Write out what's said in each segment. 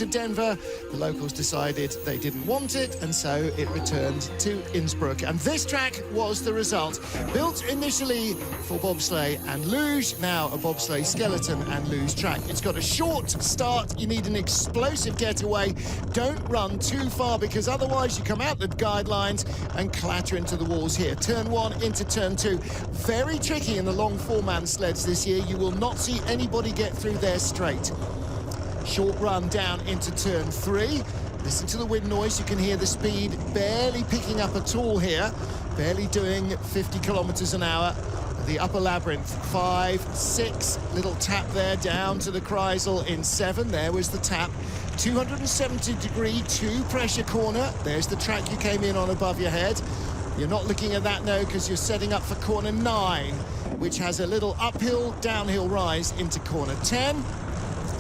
to Denver. The locals decided they didn't want it, and so it returned to Innsbruck. And this track was the result. Built initially for bobsleigh and luge, now a bobsleigh skeleton and luge track. It's got a short start. You need an explosive getaway. Don't run too far, because otherwise you come out the guidelines and clatter into the walls here. Turn 1 into turn 2. Very tricky in the long 4-man sleds this year. You will not see anybody get through there straight. Short run down into turn 3. Listen to the wind noise. You can hear the speed barely picking up at all here. Barely doing 50 kilometers an hour. The upper labyrinth, 5, 6, little tap there down to the Kreisel in 7. There was the tap. 270-degree 2-pressure corner. There's the track you came in on above your head. You're not looking at that, no, because you're setting up for corner 9, which has a little uphill, downhill rise into corner 10.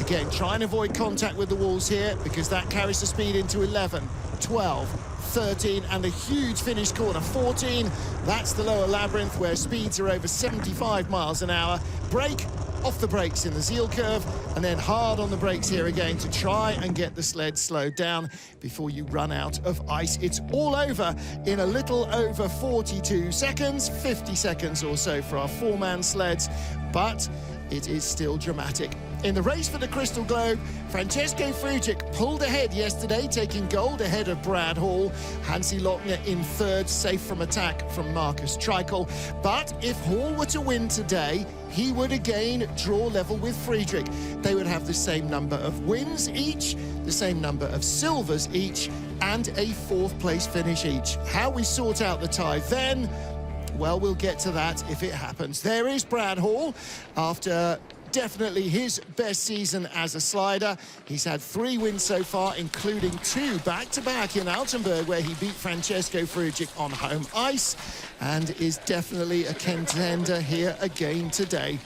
Again, try and avoid contact with the walls here, because that carries the speed into 11, 12, 13, and a huge finish corner 14. That's the lower labyrinth, where speeds are over 75 miles an hour. Brake, off the brakes in the Zeal curve, and then hard on the brakes here again to try and get the sled slowed down before you run out of ice. It's all over in a little over 42 seconds, 50 seconds or so for our 4-man sleds, but it is still dramatic. In the race for the Crystal Globe, Francesco Frugic pulled ahead yesterday, taking gold ahead of Brad Hall. Hansi Lochner in 3rd, safe from attack from Marcus Treichel. But if Hall were to win today, he would again draw level with Friedrich. They would have the same number of wins each, the same number of silvers each, and a 4th place finish each. How we sort out the tie then, well, we'll get to that if it happens. There is Brad Hall after definitely his best season as a slider. He's had 3 wins so far, including 2 back-to-back in Altenburg, where he beat Francesco Frugic on home ice, and is definitely a contender here again today.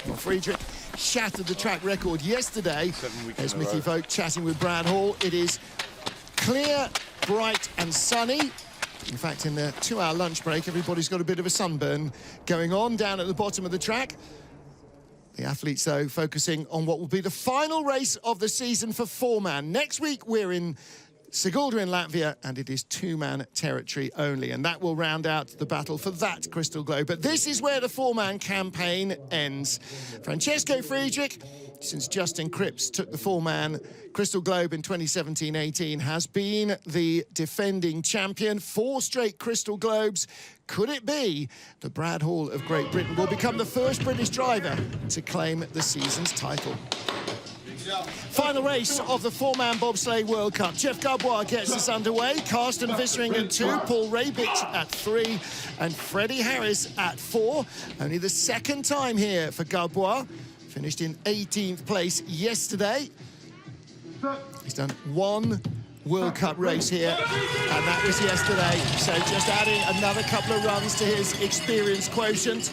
Well, Friedrich shattered the track record yesterday. There's Mickey Vogt chatting with Brad Hall. It is clear, bright and sunny. In fact, in the 2-hour lunch break, everybody's got a bit of a sunburn going on down at the bottom of the track. The athletes, though, focusing on what will be the final race of the season for 4-man. Next week, we're in Sigulda in Latvia, and it is 2-man territory only, and that will round out the battle for that Crystal Globe. But this is where the 4-man campaign ends. Francesco Friedrich, since Justin Cripps took the 4-man Crystal Globe in 2017-18, has been the defending champion. 4 straight Crystal Globes. Could it be that Brad Hall of Great Britain will become the first British driver to claim the season's title? Final race of the 4-man bobsleigh World Cup. Jeff Gabouar gets us underway. Carsten Vissering at 2, Paul Rabich at 3, and Freddie Harris at 4. Only the 2nd time here for Gabouar. Finished in 18th place yesterday. He's done 1 World Cup race here, and that was yesterday. So just adding another couple of runs to his experience quotient.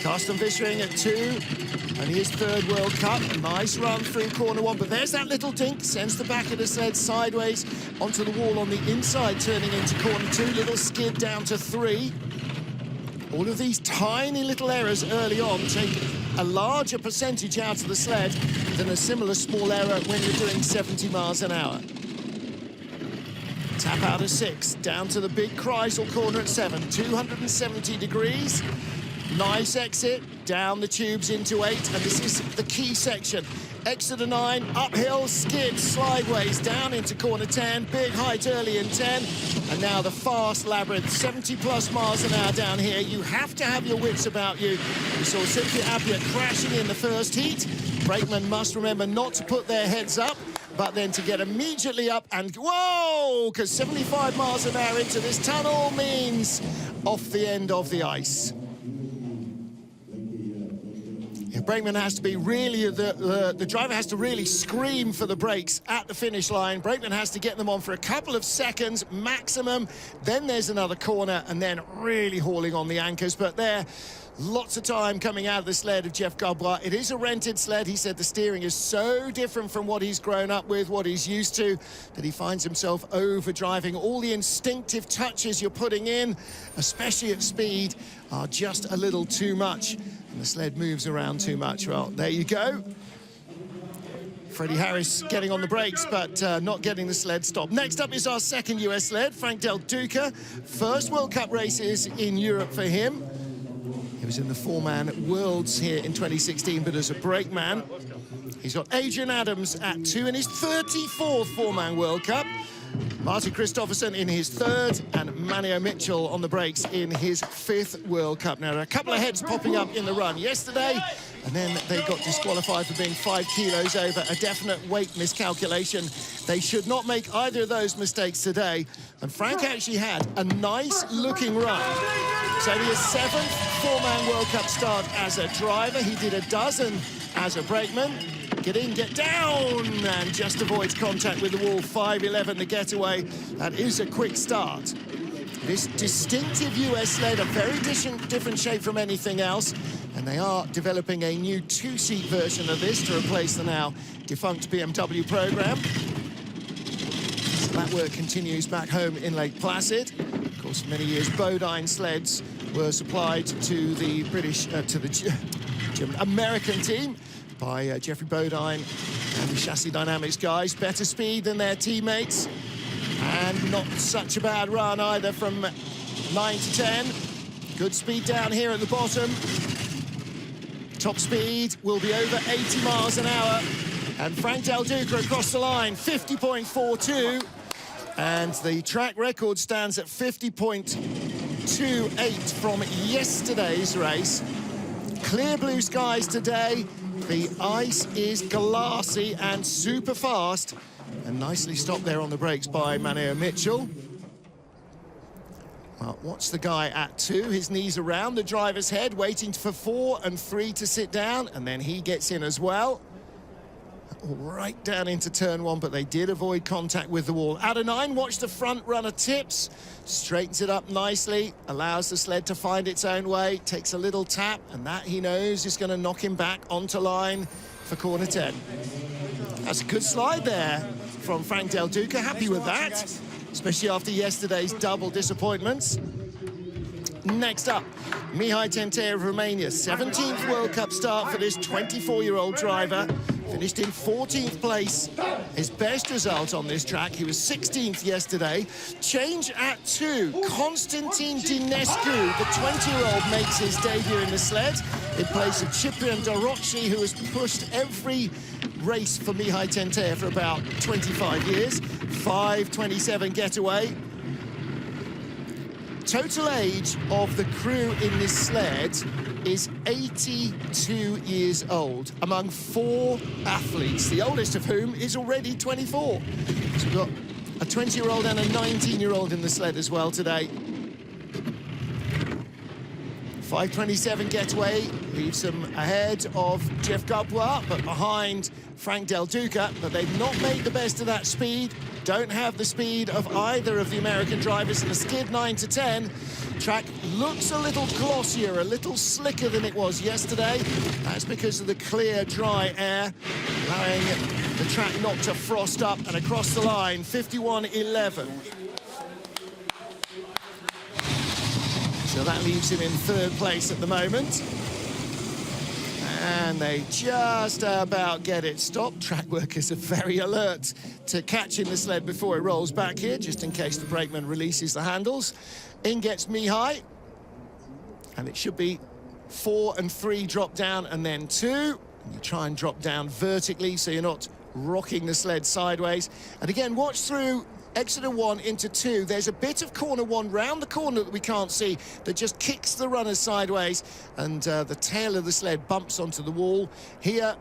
Carsten Vissering at 2, and his 3rd World Cup. Nice run through corner 1, but there's that little dink, sends the back of the sled sideways onto the wall on the inside, turning into corner 2. Little skid down to 3. All of these tiny little errors early on take a larger percentage out of the sled than a similar small error when you're doing 70 miles an hour. Tap out of 6, down to the big Kreisel corner at 7, 270 degrees. Nice exit, down the tubes into 8, and this is the key section. Exit of 9, uphill, skid, slideways, down into corner 10, big height early in 10, and now the fast labyrinth, 70+ miles an hour down here. You have to have your wits about you. We saw Cynthia Appia crashing in the first heat. Brakemen must remember not to put their heads up, but then to get immediately up and, whoa, because 75 miles an hour into this tunnel means off the end of the ice. Brakeman has to be really, the driver has to really scream for the brakes at the finish line. Brakeman has to get them on for a couple of seconds maximum. Then there's another corner, and then really hauling on the anchors. But there, lots of time coming out of the sled of Jeff Gabouar. It is a rented sled. He said the steering is so different from what he's grown up with, what he's used to, that he finds himself overdriving. All the instinctive touches you're putting in, especially at speed, are just a little too much. And the sled moves around too much. Well, there you go. Freddie Harris getting on the brakes, but not getting the sled stopped. Next up is our second US sled, Frank Del Duca. First World Cup races in Europe for him. He was in the four-man Worlds here in 2016, but as a brakeman. He's got Adrian Adams at 2 in his 34th four-man World Cup. Martin Kristoffersen in his 3rd, and Manio Mitchell on the brakes in his 5th World Cup. Now, a couple of heads popping up in the run yesterday, and then they got disqualified for being 5 kilos over, a definite weight miscalculation. They should not make either of those mistakes today. And Frank actually had a nice-looking run. It's only his 7th four-man World Cup start as a driver. He did a dozen as a brakeman. Get in, get down, and just avoids contact with the wall. 5.11 the getaway. That is a quick start. This distinctive US sled, a very different shape from anything else, and they are developing a new 2-seat version of this to replace the now defunct BMW program. So that work continues back home in Lake Placid. Of course, for many years, Bodine sleds were supplied to the German American team by Jeffrey Bodine and the Chassis Dynamics guys. Better speed than their teammates, and not such a bad run either from 9 to 10. Good speed down here at the bottom. Top speed will be over 80 miles an hour. And Frank Del Duca across the line, 50.42. And the track record stands at 50.28 from yesterday's race. Clear blue skies today. The ice is glassy and super fast, and nicely stopped there on the brakes by Manio Mitchell. Well, watch the guy at 2, his knees around the driver's head, waiting for 4 and 3 to sit down, and then he gets in as well. Right down into turn 1, but they did avoid contact with the wall. Out of 9, watch the front runner tips, straightens it up nicely, allows the sled to find its own way, takes a little tap, and that he knows is going to knock him back onto line for corner 10. That's a good slide there from Frank Del Duca, happy with that, especially after yesterday's double disappointments. Next up, Mihai Tentea of Romania, 17th World Cup start for this 24-year-old driver. Finished in 14th place, his best result on this track. He was 16th yesterday. Change at 2, Constantin Dinescu, the 20-year-old, makes his debut in the sled in place of Ciprian Dorocci, who has pushed every race for Mihai Tentea for about 25 years. 5.27 getaway. Total age of the crew in this sled is 82 years old, among 4 athletes, the oldest of whom is already 24. So we've got a 20-year-old and a 19-year-old in the sled as well today. 5.27 getaway leaves them ahead of Jeff Gabouin, but behind Frank Del Duca. But they've not made the best of that speed. Don't have the speed of either of the American drivers in the skid 9 to 10. Track looks a little glossier, a little slicker than it was yesterday. That's because of the clear, dry air, allowing the track not to frost up. And across the line, 51.11. So that leaves him in 3rd place at the moment. And they just about get it stopped. Track workers are very alert to catching the sled before it rolls back here, just in case the brakeman releases the handles. In gets Mihai, and it should be 4 and 3 drop down, and then 2. And you try and drop down vertically so you're not rocking the sled sideways. And again, watch through exit 1 into 2. There's a bit of corner 1 round the corner that we can't see that just kicks the runners sideways, and the tail of the sled bumps onto the wall. Here,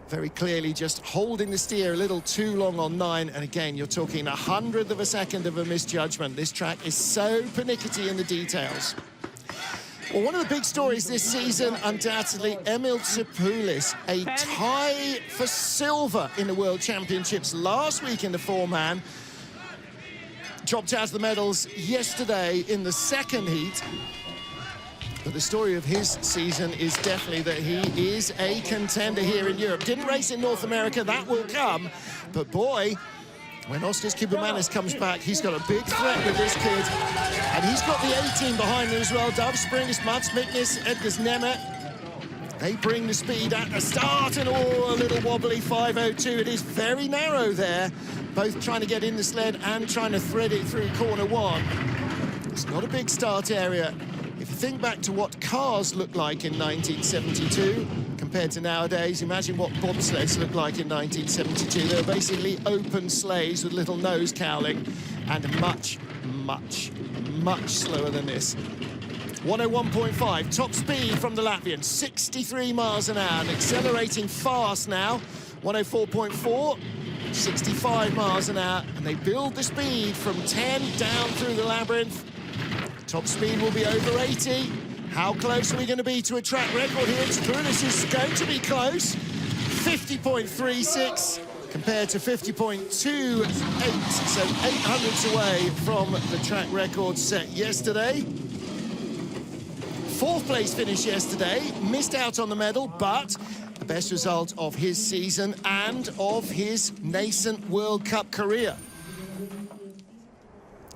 very clearly just holding the steer a little too long on 9, and again, you're talking 100th of a second of a misjudgment. This track is so pernickety in the details. Well, one of the big stories this season, undoubtedly, Emil Tsipoulis, a tie for silver in the World Championships last week in the four-man. Dropped out of the medals yesterday in the 2nd heat. But the story of his season is definitely that he is a contender here in Europe. Didn't race in North America, that will come. But boy, when Ostis Kubermanis comes back, he's got a big threat with this kid. And he's got the A-team behind him as well. Dove Springus, Mats Miknes, Edgars Nemeth. They bring the speed at the start, and a little wobbly 5:02. It is very narrow there, both trying to get in the sled and trying to thread it through corner one. It's not a big start area. If you think back to what cars looked like in 1972 compared to nowadays, imagine what bobsleds looked like in 1972. They were basically open sleighs with little nose cowling, and much, much, much slower than this. 101.5, top speed from the Latvian, 63 miles an hour, and accelerating fast now. 104.4, 65 miles an hour, and they build the speed from 10 down through the labyrinth. Top speed will be over 80. How close are we going to be to a track record here? Tsipoulis is going to be close. 50.36 compared to 50.28, so 800ths away from the track record set yesterday. Fourth place finish yesterday, missed out on the medal, but the best result of his season and of his nascent World Cup career.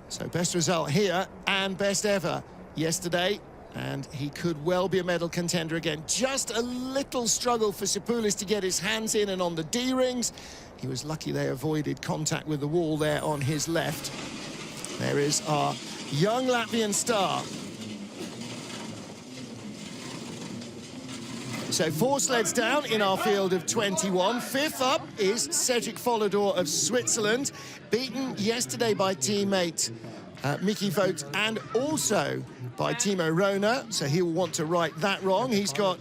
So best result here and best ever yesterday, and he could well be a medal contender again. Just a little struggle for Tsipoulis to get his hands in and on the D-rings. He was lucky they avoided contact with the wall there on his left. There is our young Latvian star. So 4 sleds down in our field of 21. Fifth up is Cedric Follador of Switzerland, beaten yesterday by teammate Mickey Vogt and also by Timo Rona, so he'll want to right that wrong. He's got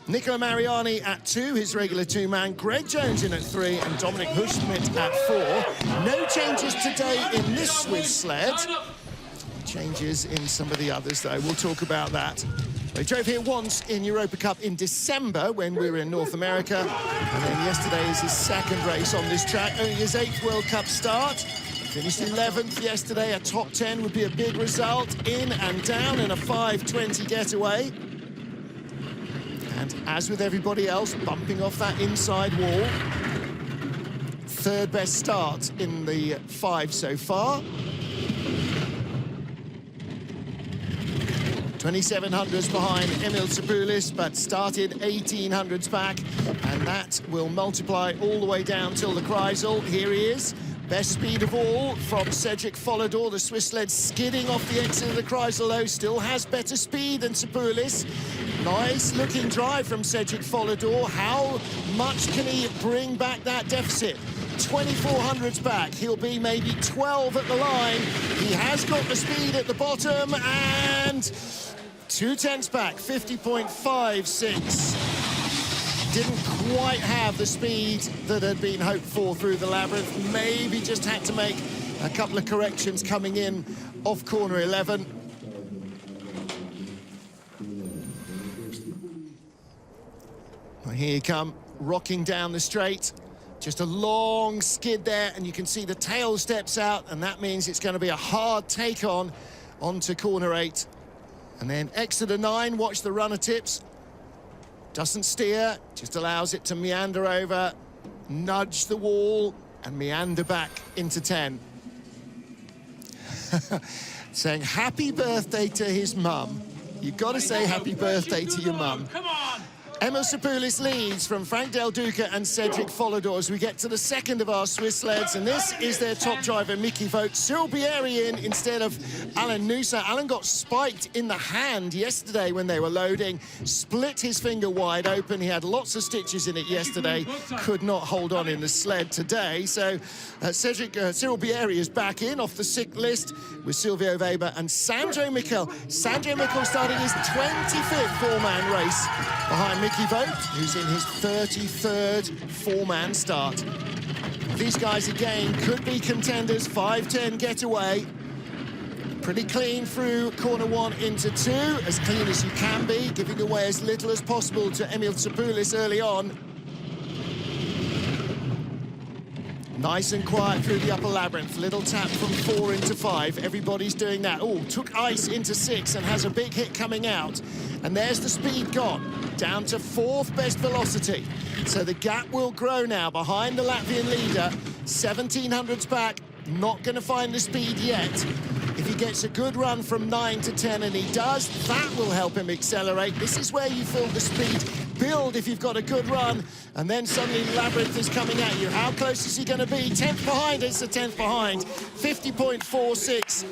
Nicola Mariani at 2, his regular 2-man, Greg Jones in at 3, and Dominic Huschmidt at 4. No changes today in this Swiss sled. Changes in some of the others, though. We'll talk about that. They drove here once in Europa Cup in December when we were in North America, and then yesterday is his second race on this track, only his 8th World Cup start. Finished 11th yesterday. A top 10 would be a big result, in and down in a 5:20 getaway. And as with everybody else, bumping off that inside wall. Third best start in the 5 so far. 2700s behind Emil Tsipoulis, but started 1800s back, and that will multiply all the way down till the Kreisel. Here he is, best speed of all from Cedric Follador. The Swiss sled skidding off the exit of the Kreisel, though, still has better speed than Tsipoulis. Nice looking drive from Cedric Follador. How much can he bring back that deficit? 2400s back, he'll be maybe 12 at the line. He has got the speed at the bottom, and 2/10ths back, 50.56. Didn't quite have the speed that had been hoped for through the labyrinth. Maybe just had to make a couple of corrections coming in off corner 11. Well, here you come, rocking down the straight. Just a long skid there, and you can see the tail steps out, and that means it's going to be a hard take on onto corner 8. And then exit of 9, watch the runner tips. Doesn't steer, just allows it to meander over, nudge the wall, and meander back into 10. Saying happy birthday to his mum. You've got to say happy birthday to your mum. Come on! Emil Tsipoulis leads from Frank Del Duca and Cedric Follador as we get to the second of our Swiss sleds, and this is their top driver, Mickey Vogt. Cyril Bieri in instead of Alan Noosa. Alan got spiked in the hand yesterday when they were loading, split his finger wide open. He had lots of stitches in it yesterday, could not hold on in the sled today. So Cyril Bieri is back in off the sick list with Silvio Weber and Sandro Michel. Sandro Michel starting his 25th four-man race behind Mickey Vogt, who's in his 33rd four-man start. These guys again could be contenders. 5:10 getaway. Pretty clean through corner 1 into 2, as clean as you can be, giving away as little as possible to Emil Tsipoulis early on. Nice and quiet through the upper labyrinth. Little tap from 4 into 5. Everybody's doing that. Oh, took ice into 6 and has a big hit coming out. And there's the speed gone, down to 4th best velocity. So the gap will grow now behind the Latvian leader. 1700s back, not going to find the speed yet. If he gets a good run from 9 to 10, and he does, that will help him accelerate. This is where you feel the speed build if you've got a good run, and then suddenly Labyrinth is coming at you. How close is he going to be? 10th behind, it's the 10th behind. 50.46.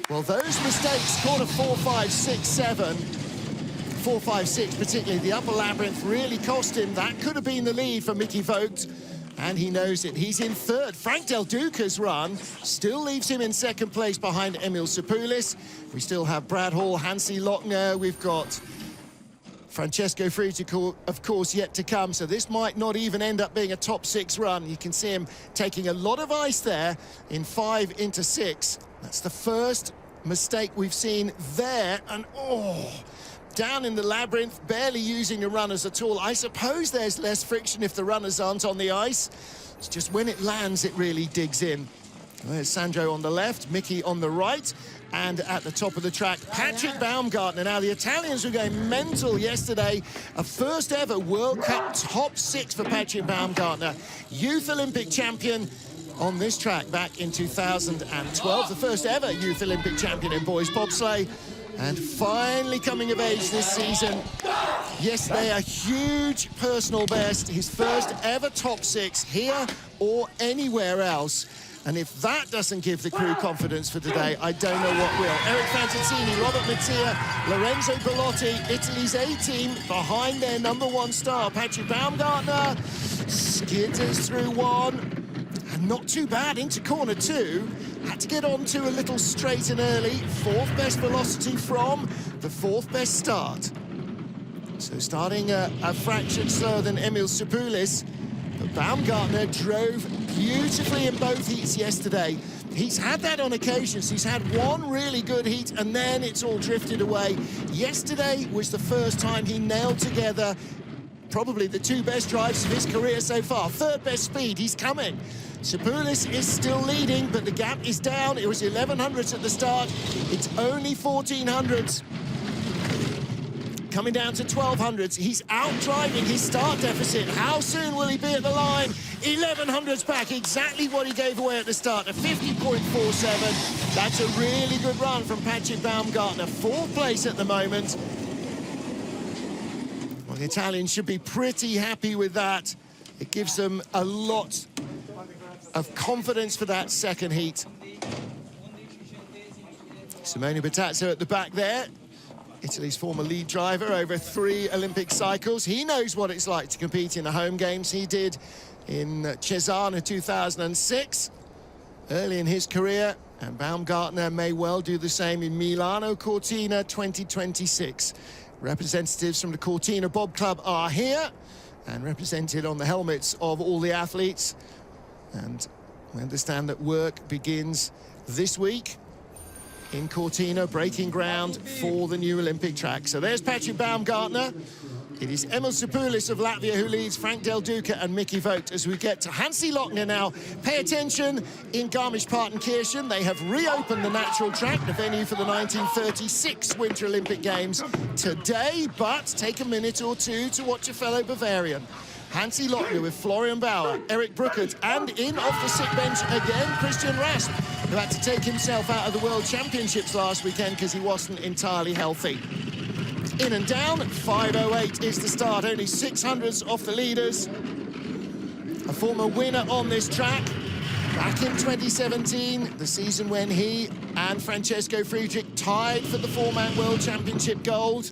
Well, those mistakes, corner 4, 5, 6, 7. 4, 5, 6, particularly the upper Labyrinth, really cost him. That could have been the lead for Mickey Vogt, and he knows it. He's in third. Frank Del Duca's run still leaves him in second place behind Emil Sapoulis. We still have Brad Hall, Hansi Lochner. We've got Francesco Frutico, of course, yet to come. So this might not even end up being a top 6 run. You can see him taking a lot of ice there in 5 into 6. That's the first mistake we've seen there. And, oh, down in the Labyrinth, barely using the runners at all. I suppose there's less friction if the runners aren't on the ice. It's just when it lands, it really digs in. There's Sandro on the left, Mickey on the right, and at the top of the track, Patrick Baumgartner. Now, the Italians were going mental yesterday. A first ever World Cup top 6 for Patrick Baumgartner. Youth Olympic champion on this track back in 2012. The first ever Youth Olympic champion in boys bobsleigh. And finally coming of age this season. Yesterday, a huge personal best. His first ever top 6 here or anywhere else. And if that doesn't give the crew confidence for today, I don't know what will. Eric Fantazzini, Robert Mattia, Lorenzo Bellotti, Italy's A-team behind their #1 star. Patrick Baumgartner skitters through 1. And not too bad into corner 2. Had to get on to a little straight and early. 4th best velocity from the 4th best start. So starting a fraction slower than Emil Sapoulis. But Baumgartner drove beautifully in both heats yesterday. He's had that on occasions. He's had one really good heat, and then it's all drifted away. Yesterday was the first time he nailed together probably the 2 best drives of his career so far. 3rd best speed, he's coming. Sapoulis is still leading, but the gap is down. It was 1100s at the start. It's only 1400s. Coming down to 1200s. He's out-driving his start deficit. How soon will he be at the line? 1100s back, exactly what he gave away at the start, a 50.47. That's a really good run from Patrick Baumgartner. 4th place at the moment. Well, the Italians should be pretty happy with that. It gives them a lot of confidence for that second heat. Simone Battazzo at the back there. Italy's former lead driver over 3 Olympic cycles. He knows what it's like to compete in the home games. He did in Cesana 2006, early in his career. And Baumgartner may well do the same in Milano Cortina 2026. Representatives from the Cortina Bob Club are here and represented on the helmets of all the athletes. And we understand that work begins this week in Cortina, breaking ground for the new Olympic track. So there's Patrick Baumgartner. It is Emil Sapoulis of Latvia who leads, Frank Del Duca and Mickey Vogt as we get to Hansi Lochner now. Pay attention, in Garmisch-Partenkirchen, they have reopened the natural track, the venue for the 1936 Winter Olympic Games today, but take a minute or two to watch a fellow Bavarian. Hansi Lochner with Florian Bauer, Eric Bruckert, and in off the sick bench again, Christian Rasp, who had to take himself out of the World Championships last weekend because he wasn't entirely healthy. In and down, 5:08 is the start, only 600s off the leaders. A former winner on this track, back in 2017, the season when he and Francesco Friedrich tied for the 4-man World Championship gold.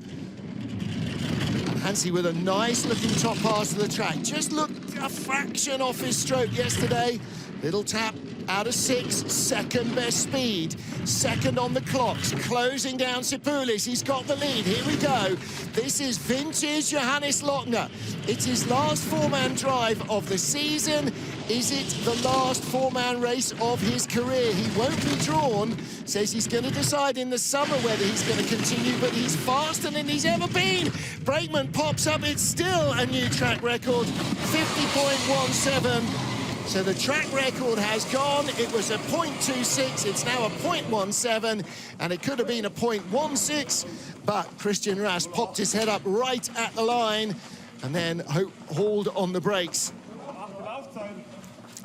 Hansi with a nice-looking top pass to the track. Just looked a fraction off his stroke yesterday. Little tap out of 6, 2nd best speed. 2nd on the clocks, closing down Sapoulis. He's got the lead, here we go. This is vintage Johannes Lochner. It's his last 4-man drive of the season. Is it the last 4-man race of his career? He won't be drawn. Says he's going to decide in the summer whether he's going to continue, but he's faster than he's ever been. Brakeman pops up, it's still a new track record, 50.17. So the track record has gone. It was a .26, it's now a .17, and it could have been a .16, but Christian Rasp popped his head up right at the line and then hauled on the brakes.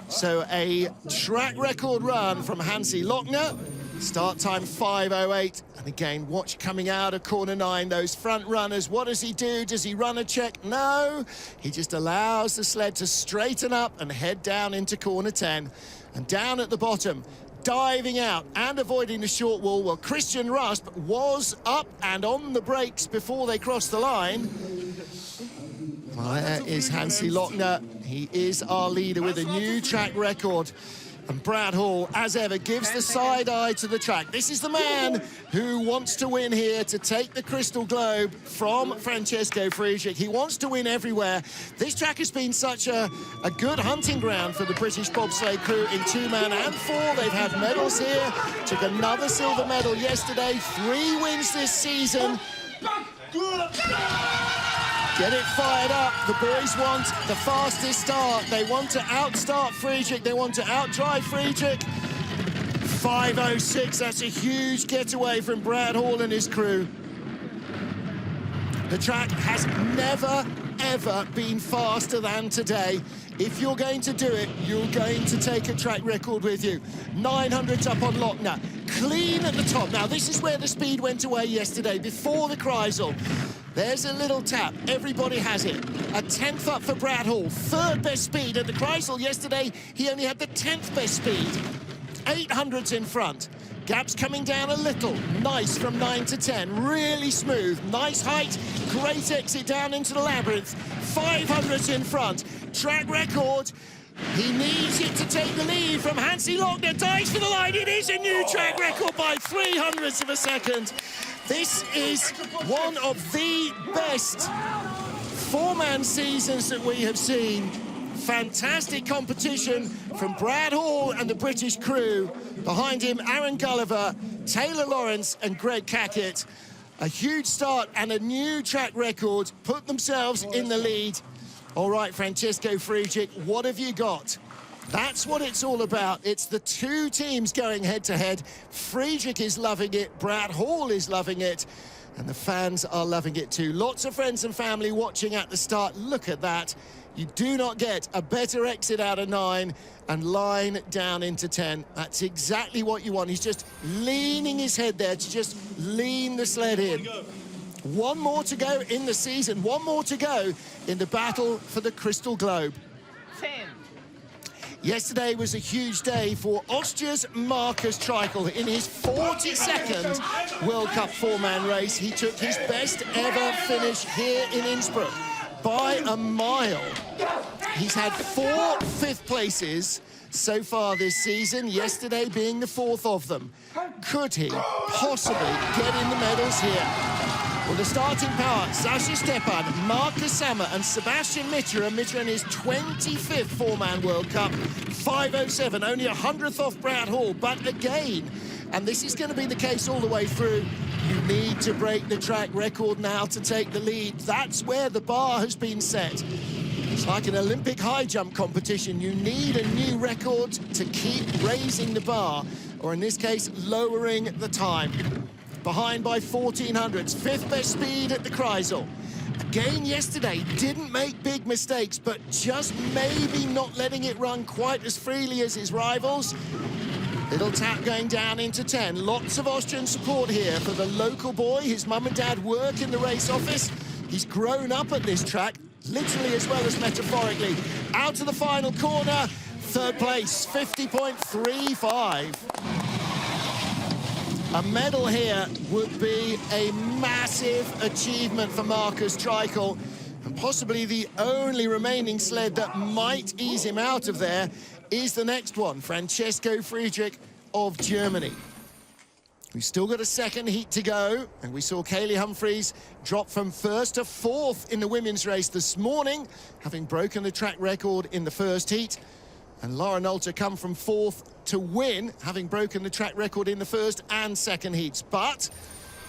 So a track record run from Hansi Lochner. Start time 5:08. And again, watch coming out of corner 9, those front runners. What does he do? Does he run a check? No, he just allows the sled to straighten up and head down into corner 10. And down at the bottom, diving out and avoiding the short wall. Well, Christian Rasp was up and on the brakes before they crossed the line. Well, there is Hansi Lochner. He is our leader with a new track record. And Brad Hall, as ever, gives the side eye to the track. This is the man who wants to win here, to take the Crystal Globe from Francesco Friedrich. He wants to win everywhere. This track has been such a good hunting ground for the British bobsleigh crew in 2-man and 4. They've had medals here. Took another silver medal yesterday. 3 wins this season. Get it fired up. The boys want the fastest start. They want to outstart Friedrich. They want to outdrive Friedrich. 5:06. That's a huge getaway from Brad Hall and his crew. The track has never, ever been faster than today. If you're going to do it, you're going to take a track record with you. 900s up on Lochner. Clean at the top. Now, this is where the speed went away yesterday, before the Kreisel. There's a little tap. Everybody has it. A 10th up for Brad Hall. 3rd best speed. At the Kreisel yesterday, he only had the 10th best speed. 800s in front. Gaps coming down a little. Nice from 9 to 10. Really smooth. Nice height. Great exit down into the labyrinth. 500s in front. Track record. He needs it to take the lead from Hansi Lochner. Dives for the line. It is a new track record by 300ths of a second. This is one of the best 4-man seasons that we have seen. Fantastic competition from Brad Hall and the British crew. Behind him, Aaron Gulliver, Taylor Lawrence and Greg Cackett. A huge start and a new track record put themselves in the lead. All right, Francesco Friedrich, what have you got? That's what it's all about. It's the 2 teams going head-to-head. Friedrich is loving it, Brad Hall is loving it, and the fans are loving it too. Lots of friends and family watching at the start. Look at that. You do not get a better exit out of 9 and line down into 10. That's exactly what you want. He's just leaning his head there to just lean the sled in. 1 more to go in the season. 1 more to go in the battle for the Crystal Globe. 10. Yesterday was a huge day for Austria's Markus Treichel. In his 42nd World Cup 4-man race, he took his best ever finish here in Innsbruck by a mile. He's had 4 5th places so far this season, yesterday being the 4th of them. Could he possibly get in the medals here? Well, the starting power, Sasha Stepan, Marcus Sammer and Sebastian Mitterer. Mitterer in his 25th 4-man World Cup. 5:07, only 100th off Brad Hall. But again, and this is going to be the case all the way through, you need to break the track record now to take the lead. That's where the bar has been set. It's like an Olympic high jump competition. You need a new record to keep raising the bar, or in this case, lowering the time. Behind by 1400ths, 5th best speed at the Kreisel. Again yesterday, didn't make big mistakes, but just maybe not letting it run quite as freely as his rivals. Little tap going down into 10. Lots of Austrian support here for the local boy. His mum and dad work in the race office. He's grown up at this track, literally as well as metaphorically. Out to the final corner, 3rd place, 50.35. A medal here would be a massive achievement for Markus Treichel, and possibly the only remaining sled that might ease him out of there is the next one, Francesco Friedrich of Germany. We've still got a 2nd heat to go, and we saw Kaylee Humphries drop from 1st to 4th in the women's race this morning, having broken the track record in the 1st heat. And Laura Nolte come from 4th to win, having broken the track record in the 1st and 2nd heats. But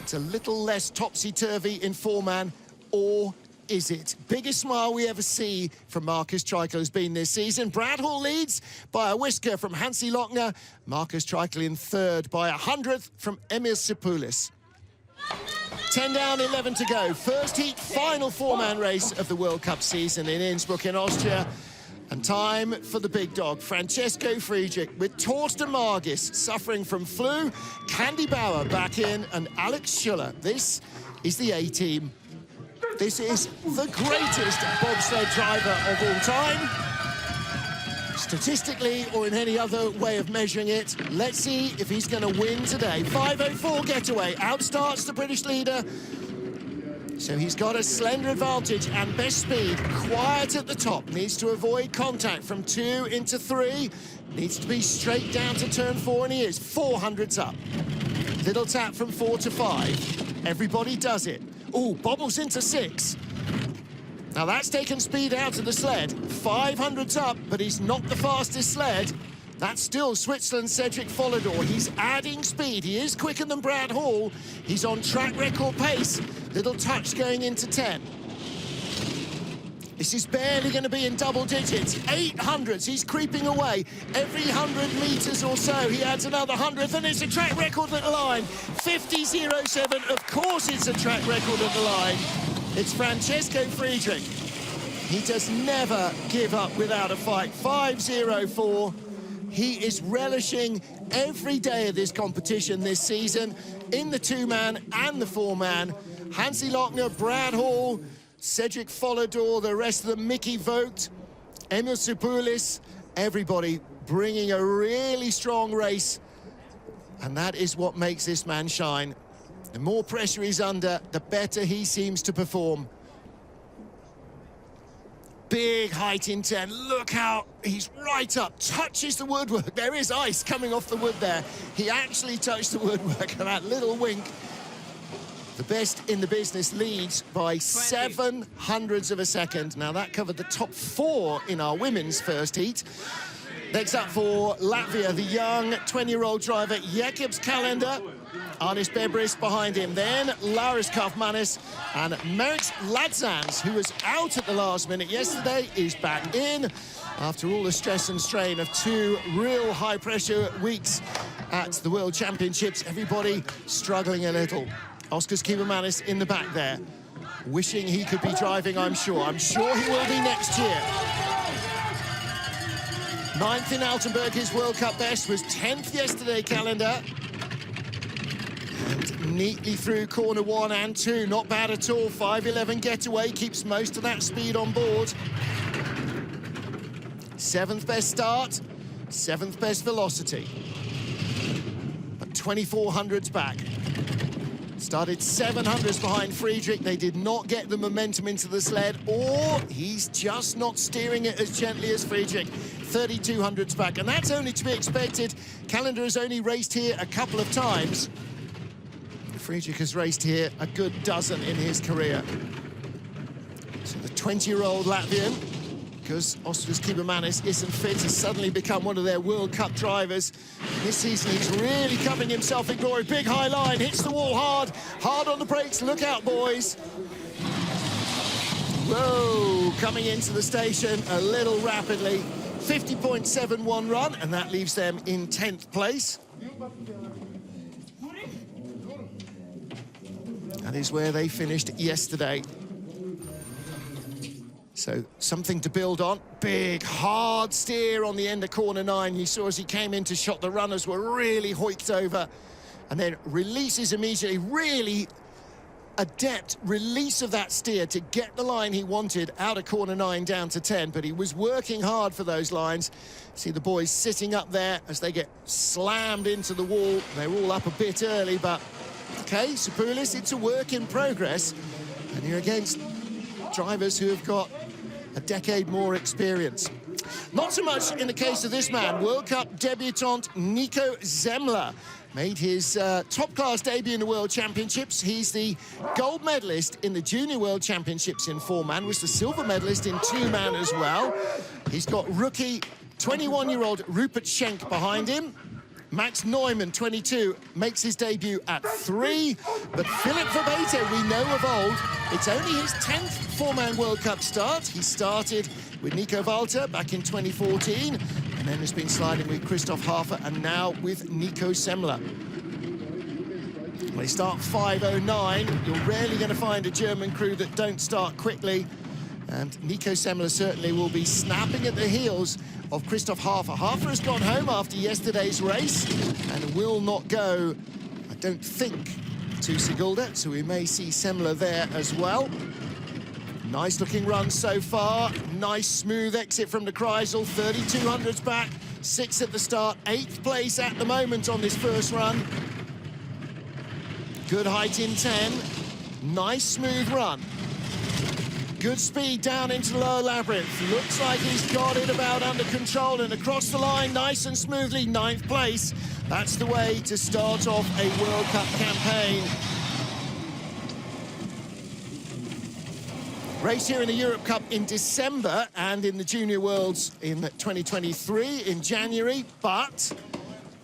it's a little less topsy-turvy in 4-man, or is it? Biggest smile we ever see from Markus Treichel has been this season. Brad Hall leads by a whisker from Hansi Lochner. Markus Treichel in 3rd by 100th from Emil Sipoulis. 10 down, 11 to go. 1st heat, final 4-man race of the World Cup season in Innsbruck in Austria. And time for the big dog, Francesco Friedrich, with Torsten Margis suffering from flu, Candy Bauer back in, and Alex Schuller. This is the A-team. This is the greatest bobsled driver of all time. Statistically, or in any other way of measuring it, let's see if he's going to win today. 5:04 getaway, outstarts the British leader. So he's got a slender advantage and best speed, quiet at the top, needs to avoid contact from 2 into 3, needs to be straight down to turn 4, and he is 400s up. Little tap from 4 to 5. Everybody does it. Oh, bobbles into 6. Now that's taken speed out of the sled. 500s up, but he's not the fastest sled. That's still Switzerland's Cedric Follador. He's adding speed. He is quicker than Brad Hall. He's on track record pace. Little touch going into 10. This is barely going to be in double digits. 800s, he's creeping away. Every 100 meters or so, he adds another 100th, and it's a track record at the line. 50.07, of course it's a track record at the line. It's Francesco Friedrich. He does never give up without a fight. 5:04. He is relishing every day of this competition this season in the 2-man and the 4-man. Hansi Lochner, Brad Hall, Cedric Follador, the rest of them, Mickey Vogt, Emil Supoulis, everybody bringing a really strong race. And that is what makes this man shine. The more pressure he's under, the better he seems to perform. Big height in 10. Look how he's right up, touches the woodwork. There is ice coming off the wood there. He actually touched the woodwork, and that little wink. The best in the business leads by 700ths of a second. Now that covered the top 4 in our women's first heat. Next up for Latvia, the young 20-year-old driver Jakubs Kalender. Arnis Bebris behind him. Then Lauris Kaufmanis and Merix Ladzans, who was out at the last minute yesterday, is back in after all the stress and strain of 2 real high-pressure weeks at the World Championships. Everybody struggling a little. Oskars Kibermanis in the back there, wishing he could be driving, I'm sure. I'm sure he will be next year. 9th in Altenburg, his World Cup best was 10th yesterday, Kalender. And neatly through corner 1 and 2, not bad at all. 5:11 getaway, keeps most of that speed on board. 7th best start, 7th best velocity. But 2400s back. Started 700s behind Friedrich. They did not get the momentum into the sled, or he's just not steering it as gently as Friedrich. 3200s back, and that's only to be expected. Kalender has only raced here a couple of times. Friedrich has raced here a good dozen in his career. So the 20-year-old Latvian, because Oskars Kibermanis isn't fit, has suddenly become one of their World Cup drivers. This season, he's really covering himself in glory. Big high line, hits the wall hard on the brakes. Look out, boys. Whoa, coming into the station a little rapidly. 50.71 run, and that leaves them in 10th place. That is where they finished yesterday. So something to build on. Big, hard steer on the end of corner 9. You saw as he came into shot, the runners were really hoiked over. And then releases immediately. Really adept release of that steer to get the line he wanted out of corner 9 down to 10. But he was working hard for those lines. See the boys sitting up there as they get slammed into the wall. They're all up a bit early, but okay, Supoulis, it's a work in progress. And you're against drivers who have got a decade more experience. Not so much in the case of this man. World Cup debutant Nico Zemler made his top-class debut in the World Championships. He's the gold medalist in the Junior World Championships in 4-man, was the silver medalist in 2-man as well. He's got rookie 21-year-old Rupert Schenk behind him. Max Neumann, 22, makes his debut at 3. But Philip Verbeete, we know of old, it's only his 10th 4-man World Cup start. He started with Nico Walter back in 2014, and then has been sliding with Christoph Hafer, and now with Nico Semler. They start 5:09. You're rarely going to find a German crew that don't start quickly. And Nico Semler certainly will be snapping at the heels of Christoph Hafer. Hafer has gone home after yesterday's race and will not go, I don't think, to Sigulda, so we may see Semler there as well. Nice looking run so far. Nice smooth exit from the Kreisel. 3200s back, 6 at the start, 8th place at the moment on this first run. Good height in 10. Nice smooth run. Good speed down into the lower labyrinth. Looks like he's got it about under control, and across the line nice and smoothly, 9th place. That's the way to start off a World Cup campaign. Race here in the Europe Cup in December and in the Junior Worlds in 2023 in January, but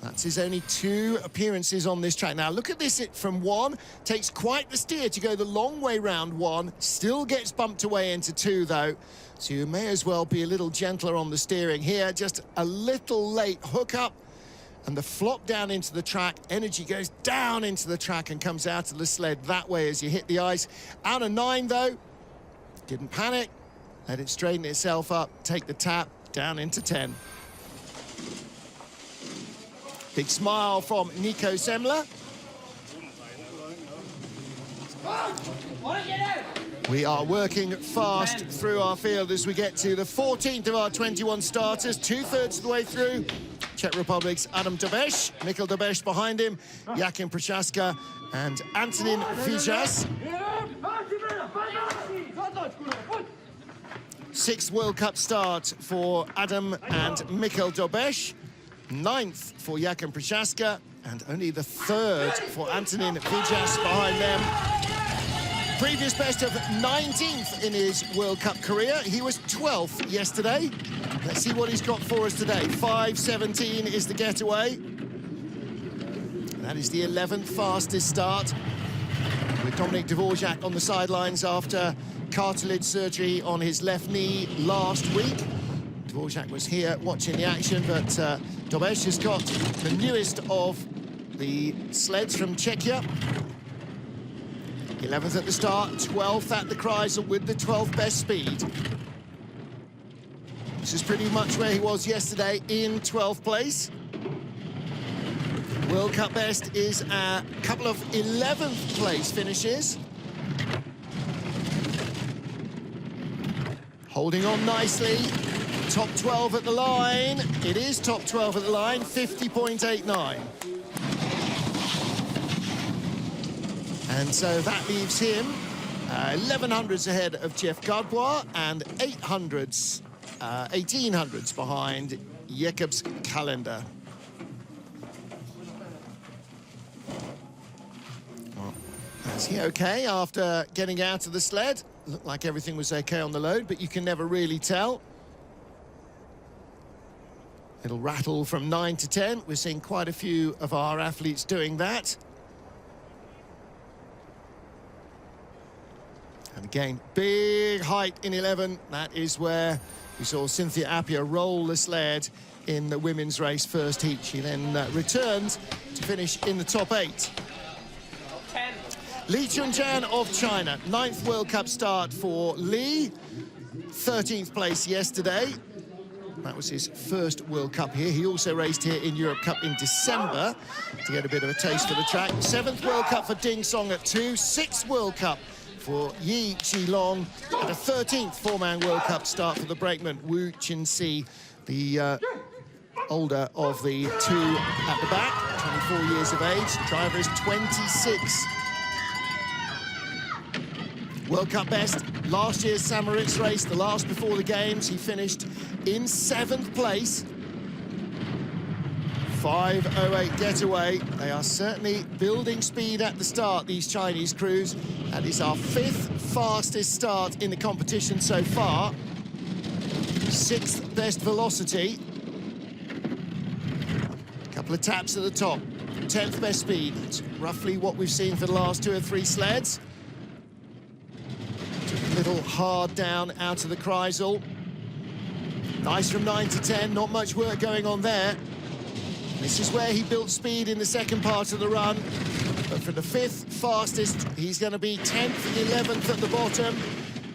that's his only 2 appearances on this track. Now, look at this from 1. Takes quite the steer to go the long way round 1. Still gets bumped away into 2, though. So you may as well be a little gentler on the steering here. Just a little late hook up. And the flop down into the track. Energy goes down into the track and comes out of the sled that way as you hit the ice. Out of 9, though. Didn't panic. Let it straighten itself up. Take the tap. Down into 10. Big smile from Nico Semler. We are working fast through our field as we get to the 14th of our 21 starters, 2/3 of the way through. Czech Republic's Adam Dobesh, Mikkel Dobesh behind him, Jakim Prochaska and Antonin Vijas. 6th World Cup start for Adam and Mikkel Dobesh. 9th for Jakim Prochaska, and only the 3rd for Antonin Vijas behind them. Previous best of 19th in his World Cup career. He was 12th yesterday. Let's see what he's got for us today. 5:17 is the getaway. That is the 11th fastest start, with Dominik Dvorak on the sidelines after cartilage surgery on his left knee last week. Dvorak was here watching the action, but Dobesh has got the newest of the sleds from Czechia. 11th at the start, 12th at the Kreisel with the 12th best speed. This is pretty much where he was yesterday, in 12th place. World Cup best is a couple of 11th place finishes. Holding on nicely. Top 12 at the line. It is top 12 at the line, 50.89. And so that leaves him 1100s ahead of Jeff Gadbois and 1800s behind Jacob's calendar. Well, is he okay after getting out of the sled? Looked like everything was okay on the load, but you can never really tell. It'll rattle from 9 to 10. We're seeing quite a few of our athletes doing that. And again, big height in 11. That is where we saw Cynthia Appia roll the sled in the women's race first heat. She then returned to finish in the top 8. Li Chunjian of China, 9th World Cup start for Li. 13th place yesterday. That was his first World Cup here. He also raced here in Europe Cup in December to get a bit of a taste for the track. 7th World Cup for Ding Song at 2. 6th World Cup for Yi Qilong, and a 13th four-man World Cup start for the brakeman Wu Qinxi, the older of the 2 at the back, 24 years of age. The driver is 26. World Cup best, last year's St. Moritz race, the last before the games. He finished in 7th place. 5:08 getaway. They are certainly building speed at the start, these Chinese crews. That is our 5th fastest start in the competition so far. 6th best velocity. Couple of taps at the top. 10th best speed. It's roughly what we've seen for the last 2 or 3 sleds. A little hard down out of the Kreisel. Nice from 9 to 10. Not much work going on there. This is where he built speed in the second part of the run. But for the 5th fastest, he's going to be 10th, 11th at the bottom.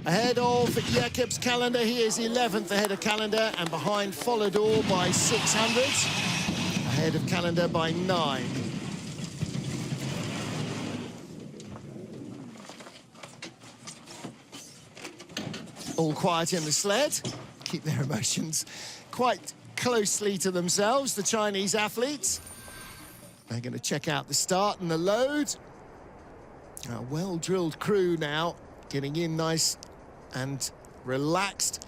Ahead of Jakob's Calendar, he is 11th ahead of Calendar, and behind Follador by 600s. Ahead of Calendar by 9. All quiet in the sled. Keep their emotions quite closely to themselves, the Chinese athletes. They're going to check out the start and the load. A well-drilled crew now, getting in nice and relaxed.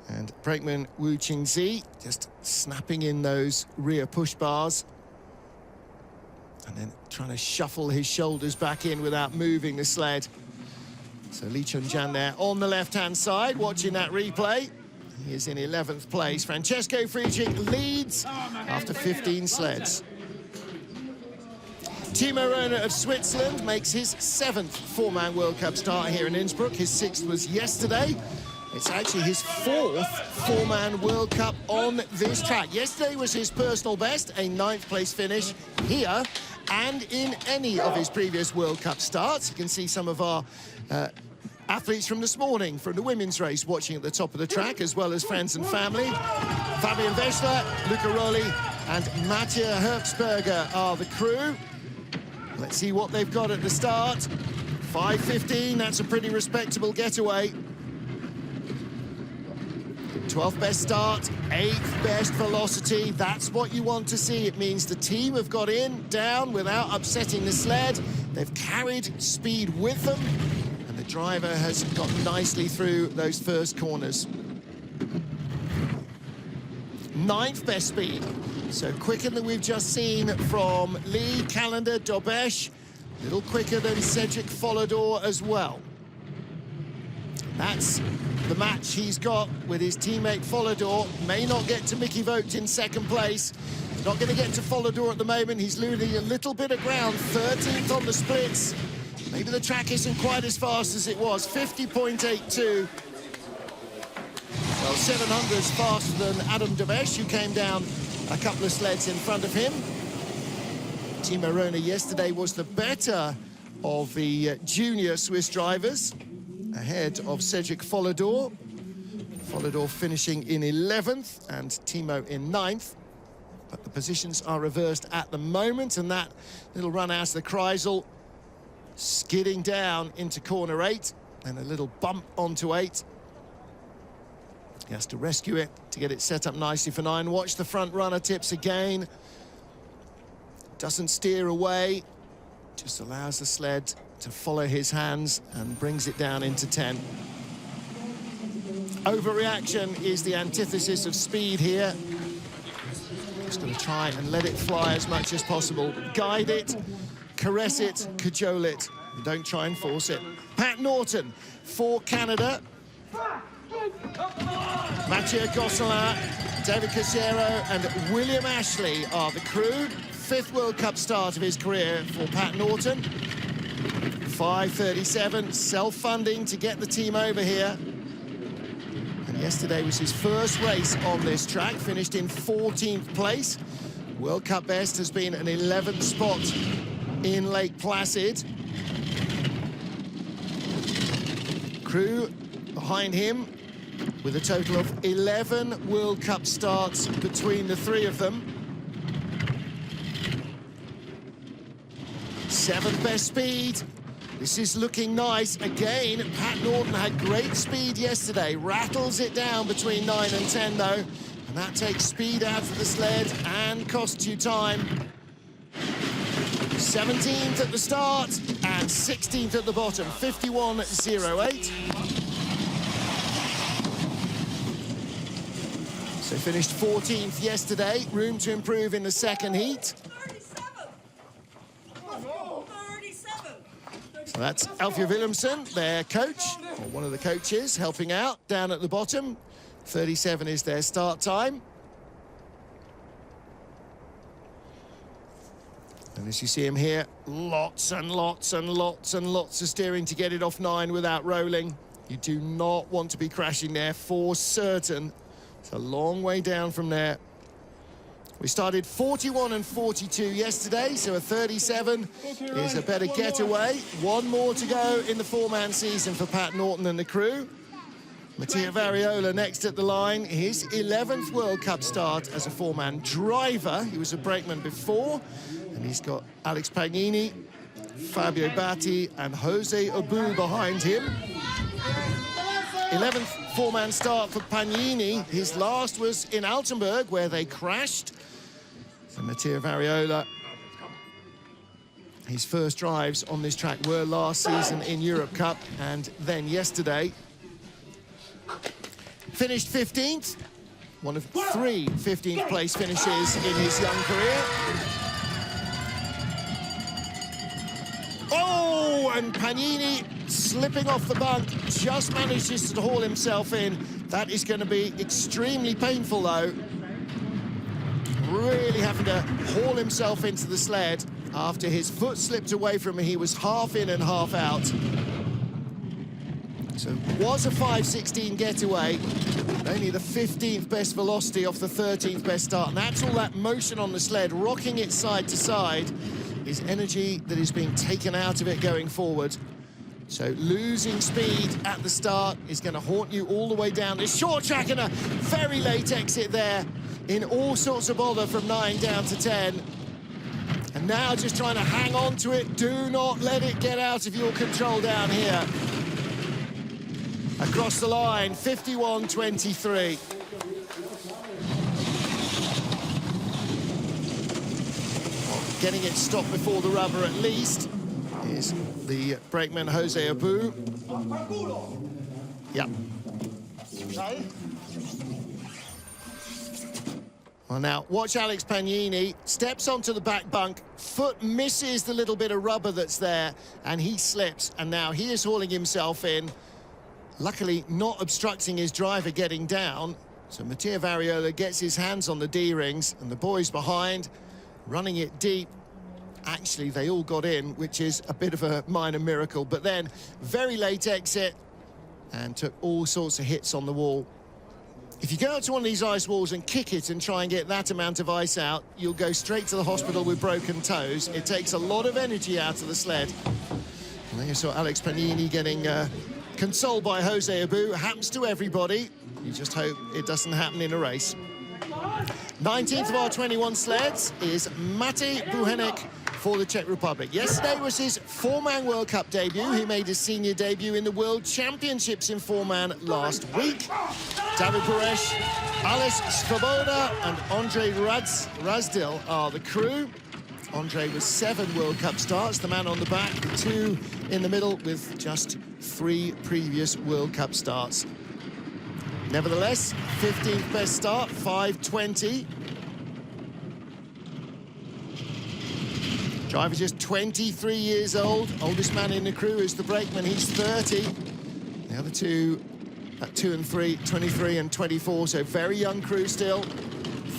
And brakeman Wu Qingzi just snapping in those rear push bars. And then trying to shuffle his shoulders back in without moving the sled. So Li Chunjian there on the left-hand side, watching that replay. He is in 11th place. Francesco Friedrich leads after 15 sleds. Timo Röner of Switzerland makes his 7th four-man World Cup start here in Innsbruck. His 6th was yesterday. It's actually his 4th four-man World Cup on this track. Yesterday was his personal best, a 9th place finish here and in any of his previous World Cup starts. You can see some of our athletes from this morning, from the women's race, watching at the top of the track, as well as friends and family. Fabian Weschler, Luca Rolli, and Mattia Herbsberger are the crew. Let's see what they've got at the start. 5:15, that's a pretty respectable getaway. 12th best start, 8th best velocity. That's what you want to see. It means the team have got in, down, without upsetting the sled. They've carried speed with them. And the driver has got nicely through those first corners. 9th best speed. So quicker than we've just seen from Lee, Calendar, Dobesh. A little quicker than Cedric Follador as well. That's the match he's got with his teammate Follador. May not get to Mickey Vogt in 2nd place. Not going to get to Follador at the moment. He's losing a little bit of ground. 13th on the splits. Maybe the track isn't quite as fast as it was. 50.82. Well, 700's faster than Adam Dobesh, who came down a couple of sleds in front of him. Timo Röner yesterday was the better of the junior Swiss drivers, ahead of Cedric Follador. Follador finishing in 11th and Timo in 9th. But the positions are reversed at the moment, and that little run out of the Kreisel, skidding down into corner 8, and a little bump onto 8. He has to rescue it to get it set up nicely for 9. Watch the front runner tips again. Doesn't steer away, just allows the sled to follow his hands and brings it down into 10. Overreaction is the antithesis of speed here. Just going to try and let it fly as much as possible. Guide it, caress it, cajole it. Don't try and force it. Pat Norton for Canada. Mathieu Gosselin, David Casero and William Ashley are the crew. 5th World Cup start of his career for Pat Norton. 5:37, self-funding to get the team over here. And yesterday was his first race on this track, finished in 14th place. World Cup best has been an 11th spot in Lake Placid. Crew behind him with a total of 11 World Cup starts between the 3 of them. 7th best speed. This is looking nice. Again, Pat Norton had great speed yesterday. Rattles it down between 9 and 10, though. And that takes speed out of the sled and costs you time. 17th at the start and 16th at the bottom. 51.08. So finished 14th yesterday. Room to improve in the 2nd heat. So that's Alfie Willemsen, their coach, or one of the coaches, helping out down at the bottom. 37 is their start time. And as you see him here, lots and lots and lots and lots of steering to get it off 9 without rolling. You do not want to be crashing there for certain. It's a long way down from there. We started 41 and 42 yesterday, so a 37 is a better getaway. One more to go in the four-man season for Pat Norton and the crew. Mattia Variola next at the line, his 11th World Cup start as a four-man driver. He was a brakeman before, and he's got Alex Pagnini, Fabio Batti and Jose Abu behind him. 11th four-man start for Pagnini. His last was in Altenburg, where they crashed. So Mattia Variola, his first drives on this track were last season in Europe Cup and then yesterday. Finished 15th, one of 3 15th place finishes in his young career. Oh, and Pagnini slipping off the bunk, just manages to haul himself in. That is going to be extremely painful, though. Really having to haul himself into the sled after his foot slipped away from him. He was half in and half out. So it was a 5:16 getaway, only the 15th best velocity off the 13th best start. And that's all that motion on the sled, rocking it side to side, is energy that is being taken out of it going forward. So losing speed at the start is going to haunt you all the way down this short track, and a very late exit there in all sorts of bother from 9 down to 10. And now just trying to hang on to it. Do not let it get out of your control down here. Across the line, 51.23. Getting it stopped before the rubber at least is the brakeman Jose Abu. Yeah. Well, now, watch Alex Pagnini, steps onto the back bunk, foot misses the little bit of rubber that's there, and he slips, and now he is hauling himself in. Luckily, not obstructing his driver getting down. So Mattia Variola gets his hands on the D-rings, and the boys behind, running it deep. Actually, they all got in, which is a bit of a minor miracle. But then, very late exit, and took all sorts of hits on the wall. If you go out to one of these ice walls and kick it and try and get that amount of ice out, you'll go straight to the hospital with broken toes. It takes a lot of energy out of the sled. And then you saw Alex Pagnini getting consoled by Jose Abu. Happens to everybody. You just hope it doesn't happen in a race. 19th of our 21 sleds is Matej Buchenek for the Czech Republic. Yesterday was his four-man World Cup debut. He made his senior debut in the World Championships in four-man last week. David Buresh, Alice Svoboda and Andre Razdil are the crew. Andre with 7 World Cup starts, the man on the back, 2 in the middle with just 3 previous World Cup starts. Nevertheless, 15th best start, 5:20. Driver just 23 years old. Oldest man in the crew is the brakeman, he's 30. The other two at 2 and 3, 23 and 24, so very young crew still.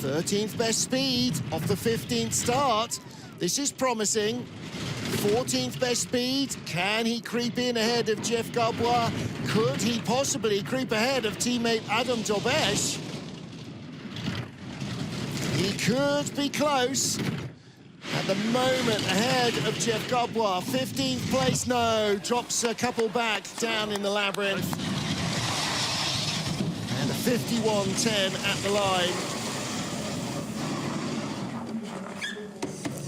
13th best speed off the 15th start. This is promising. 14th best speed. Can he creep in ahead of Jeff Garbois? Could he possibly creep ahead of teammate Adam Dobesh? He could be close. At the moment, ahead of Jeff Garbois. 15th place, no. Drops a couple back down in the labyrinth. And a 51.10 at the line.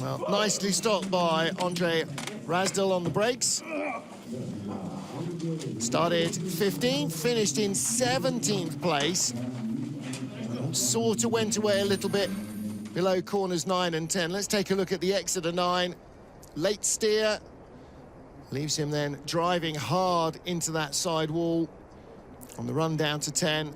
Well, nicely stopped by Andre Razdil on the brakes. Started 15th, finished in 17th place. Sort of went away a little bit below corners 9 and 10. Let's take a look at the Exeter 9. Late steer. Leaves him then driving hard into that side wall on the run down to 10.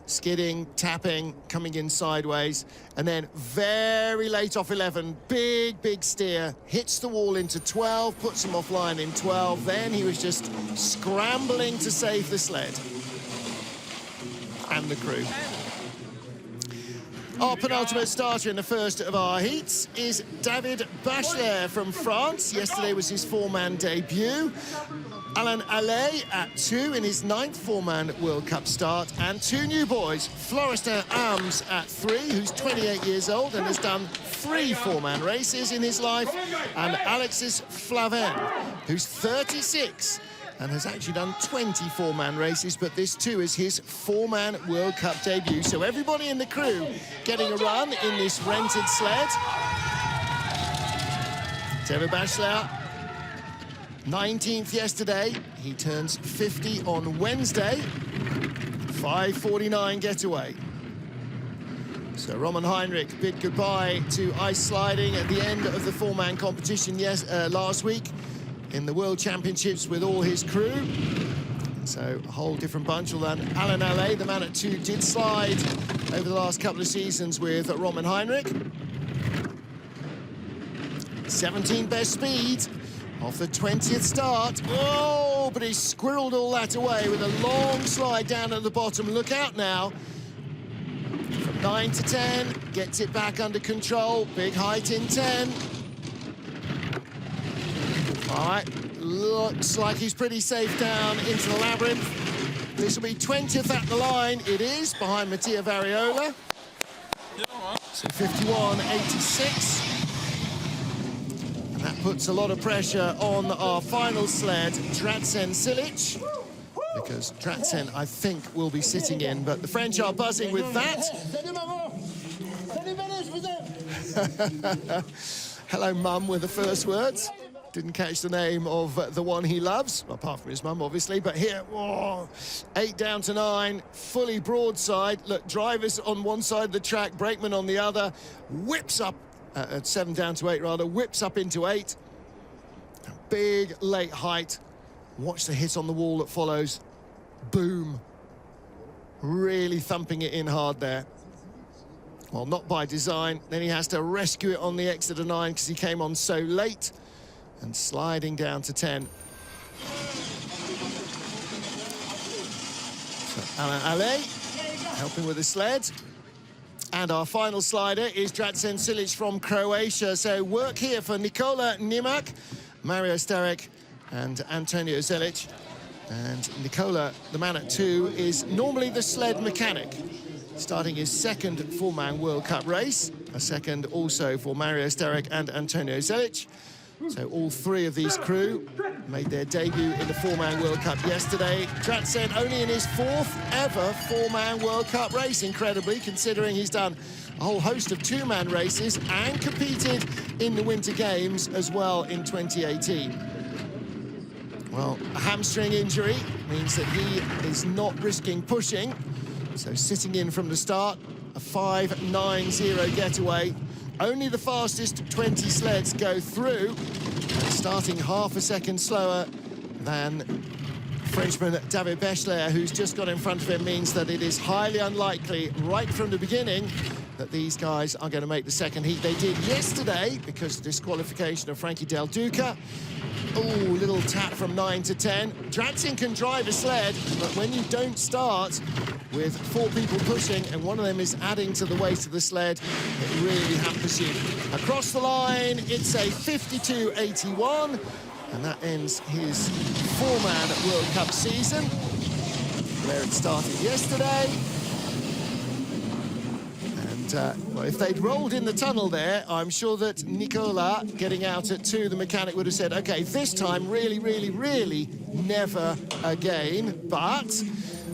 Skidding, tapping, coming in sideways, and then very late off 11, big steer, hits the wall into 12, puts him offline in 12, then he was just scrambling to save the sled and the crew. Our penultimate starter in the first of our heats is David Bobsleigh from France. Yesterday was his four-man debut. Alain Allais at 2 in his 9th four-man World Cup start, and 2 new boys, Florestin Arms at 3, who's 28 years old and has done 3 four-man races in his life, and Alexis Flavin, who's 36 and has actually done 20 four-man races, but this too is his four-man World Cup debut. So everybody in the crew getting a run in this rented sled. David Bobsleigh, 19th yesterday. He turns 50 on Wednesday. 5:49 getaway. So Roman Heinrich bid goodbye to ice sliding at the end of the four-man competition last week in the World Championships with all his crew. So a whole different bunch. Although Alain Allais, the man at 2, did slide over the last couple of seasons with Roman Heinrich. 17 best speed off the 20th start. Oh, but he squirreled all that away with a long slide down at the bottom. Look out now. From 9 to 10, gets it back under control. Big height in 10. All right, looks like he's pretty safe down into the labyrinth. This will be 20th at the line. It is, behind Mattia Variola. So 51.86. That puts a lot of pressure on our final sled, Drazen Silic, because Drazen, I think, will be sitting in, but the French are buzzing with that. Hello, Mum, were the first words. Didn't catch the name of the one he loves, apart from his mum, obviously, but here, whoa, 8 down to 9, fully broadside. Look, drivers on one side of the track, brakeman on the other, whips up, at 7 down to 8 rather, whips up into 8. A big late height. Watch the hit on the wall that follows. Boom. Really thumping it in hard there. Well, not by design. Then he has to rescue it on the exit of 9 because he came on so late. And sliding down to 10. So Alain Allais helping with the sled. And our final slider is Drazen Silic from Croatia. So work here for Nikola Nimak, Mario Starek, and Antonio Zelic. And Nikola, the man at 2, is normally the sled mechanic, starting his 2nd four-man World Cup race. A 2nd also for Mario Starek and Antonio Zelic. So all 3 of these crew made their debut in the four-man World Cup yesterday. Drazen only in his 4th ever four-man World Cup race, incredibly, considering he's done a whole host of 2-man races and competed in the Winter Games as well in 2018. Well, a hamstring injury means that he is not risking pushing. So sitting in from the start, a 5.90 getaway. Only the fastest 20 sleds go through, starting half a second slower than Frenchman David Bobsleigh, who's just got in front of him, means that it is highly unlikely right from the beginning that these guys are going to make the 2nd heat. They did yesterday because of disqualification of Frankie Del Duca. Oh, little tap from 9 to 10. Drazen can drive a sled, but when you don't start with 4 people pushing and one of them is adding to the weight of the sled, it really hampers you. Across the line, it's a 52.81, and that ends his four-man World Cup season, where it started yesterday. Well, if they'd rolled in the tunnel there, I'm sure that Nicola, getting out at 2, the mechanic would have said, OK, this time, really, really, really, never again. But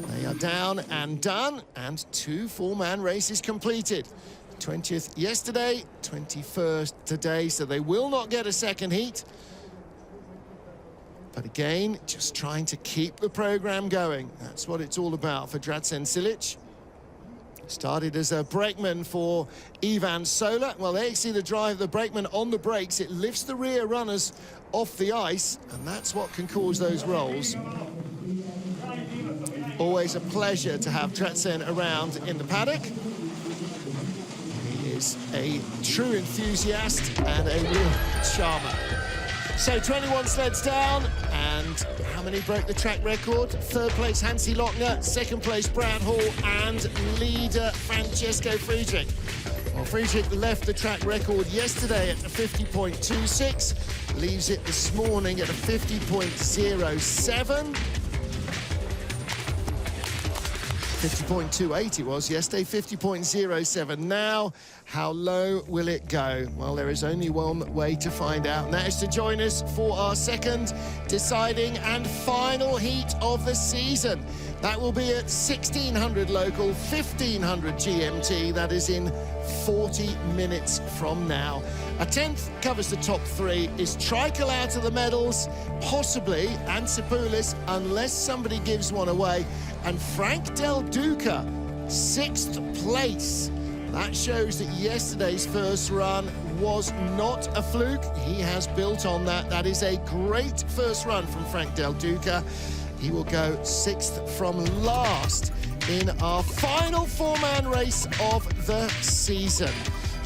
they are down and done, and 2 four-man races completed. 20th yesterday, 21st today, so they will not get a 2nd heat. But again, just trying to keep the programme going. That's what it's all about for Drazen Silic. Started as a brakeman for Ivan Sola. Well, there you see the brakeman on the brakes. It lifts the rear runners off the ice, and that's what can cause those rolls. Always a pleasure to have Drazen around in the paddock. He is a true enthusiast and a real charmer. So 21 sleds down, and how many broke the track record? 3rd place Hansi Lochner, 2nd place Brad Hall, and leader Francesco Friedrich. Well, Friedrich left the track record yesterday at a 50.26, leaves it this morning at a 50.07. 50.28 it was yesterday, 50.07 now. How low will it go? Well, there is only one way to find out, and that is to join us for our second deciding and final heat of the season. That will be at 1600 local, 1500 GMT. That is in 40 minutes from now. A 10th covers the top three. Is Treichel out of the medals? Possibly, and Tsipoulis, unless somebody gives one away. And Frank Del Duca, 6th place. That shows that yesterday's first run was not a fluke. He has built on that. That is a great first run from Frank Del Duca. He will go 6th from last in our final four-man race of the season.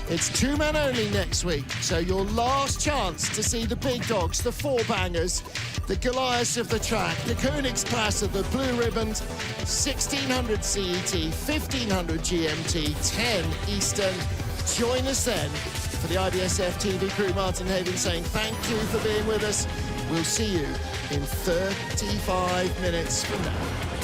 It's two-man only next week, so your last chance to see the big dogs, the four-bangers, the Goliaths of the track, the Koenigs class of the blue ribbons, 1600 CET, 1500 GMT, 10 Eastern. Join us then. For the IBSF TV crew, Martin Haven saying thank you for being with us. We'll see you in 35 minutes from now.